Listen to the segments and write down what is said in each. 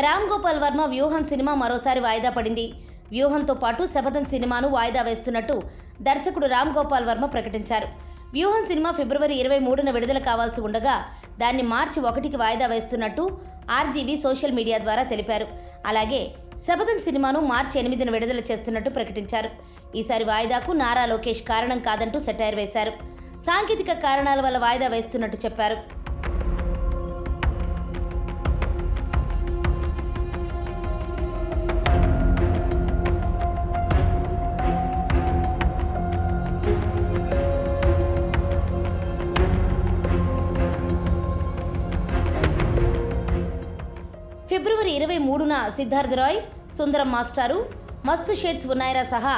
రామ్ గోపాల్ వర్మ వ్యూహం సినిమా మరోసారి వాయిదా పడింది. వ్యూహంతో పాటు శపథం సినిమాను వాయిదా వేస్తున్నట్టు దర్శకుడు రామ్ గోపాల్ వర్మ ప్రకటించారు. వ్యూహం సినిమా ఫిబ్రవరి 23న విడుదల కావాల్సి ఉండగా దాన్ని మార్చి 1కి వాయిదా వేస్తున్నట్టు ఆర్జీవీ సోషల్ మీడియా ద్వారా తెలిపారు. అలాగే శపథం సినిమాను మార్చి 8న విడుదల చేస్తున్నట్టు ప్రకటించారు. ఈసారి వాయిదాకు నారా లోకేష్ కారణం కాదంటూ సెటైర్ వేశారు. సాంకేతిక కారణాల వల్ల వాయిదా వేస్తున్నట్టు చెప్పారు. ఫిబ్రవరి 23న సిద్ధార్థ్ రాయ్, సుందరం మాస్టారు, మస్తు షేడ్స్ ఉన్నాయిరా సహా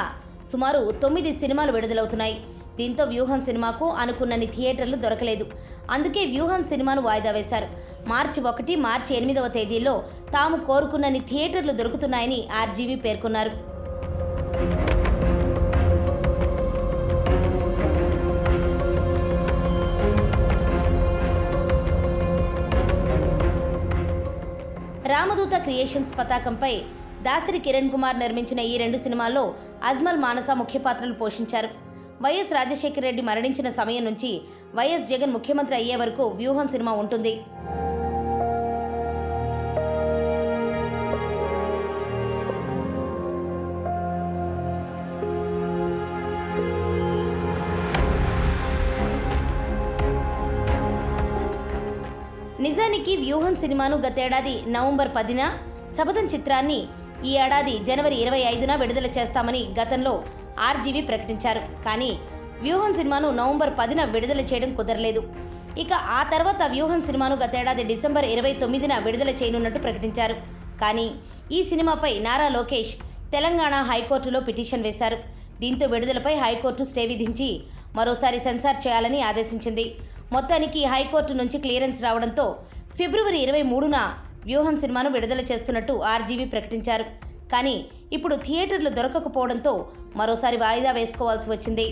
సుమారు 9 సినిమాలు విడుదలవుతున్నాయి. దీంతో వ్యూహం సినిమాకు అనుకున్నన్ని థియేటర్లు దొరకలేదు. అందుకే వ్యూహం సినిమాను వాయిదా వేశారు. మార్చి 1, మార్చి 8వ తేదీల్లో తాము కోరుకున్నన్ని థియేటర్లు దొరుకుతున్నాయని ఆర్జీవీ పేర్కొన్నారు. రామదూత క్రియేషన్స్ పతాకంపై దాసరి కిరణ్ కుమార్ నిర్మించిన ఈ 2 సినిమాల్లో అజ్మల్ మానస ముఖ్య పాత్రలు పోషించారు. వైఎస్ రాజశేఖర రెడ్డి మరణించిన సమయం నుంచి వైఎస్ జగన్ ముఖ్యమంత్రి అయ్యే వరకు వ్యూహం సినిమా ఉంటుంది. నిజానికి వ్యూహం సినిమాను గతేడాది నవంబర్ 10న, శపథం చిత్రాన్ని ఈ ఏడాది జనవరి 25న విడుదల చేస్తామని గతంలో ఆర్జీవీ ప్రకటించారు. కానీ వ్యూహం సినిమాను నవంబర్ 10న విడుదల చేయడం కుదరలేదు. ఇక ఆ తర్వాత వ్యూహం సినిమాను గతేడాది డిసెంబర్ 29న విడుదల చేయనున్నట్టు ప్రకటించారు. కానీ ఈ సినిమాపై నారా లోకేష్ తెలంగాణ హైకోర్టులో పిటిషన్ వేశారు. దీంతో విడుదలపై హైకోర్టు స్టే విధించి మరోసారి సెన్సార్ చేయాలని ఆదేశించింది. మొత్తానికి హైకోర్టు నుంచి క్లియరెన్స్ రావడంతో ఫిబ్రవరి 23న వ్యూహం సినిమాను విడుదల చేస్తున్నట్టు ఆర్జీవీ ప్రకటించారు. కానీ ఇప్పుడు థియేటర్లు దొరకకపోవడంతో మరోసారి వాయిదా వేసుకోవాల్సి వచ్చింది.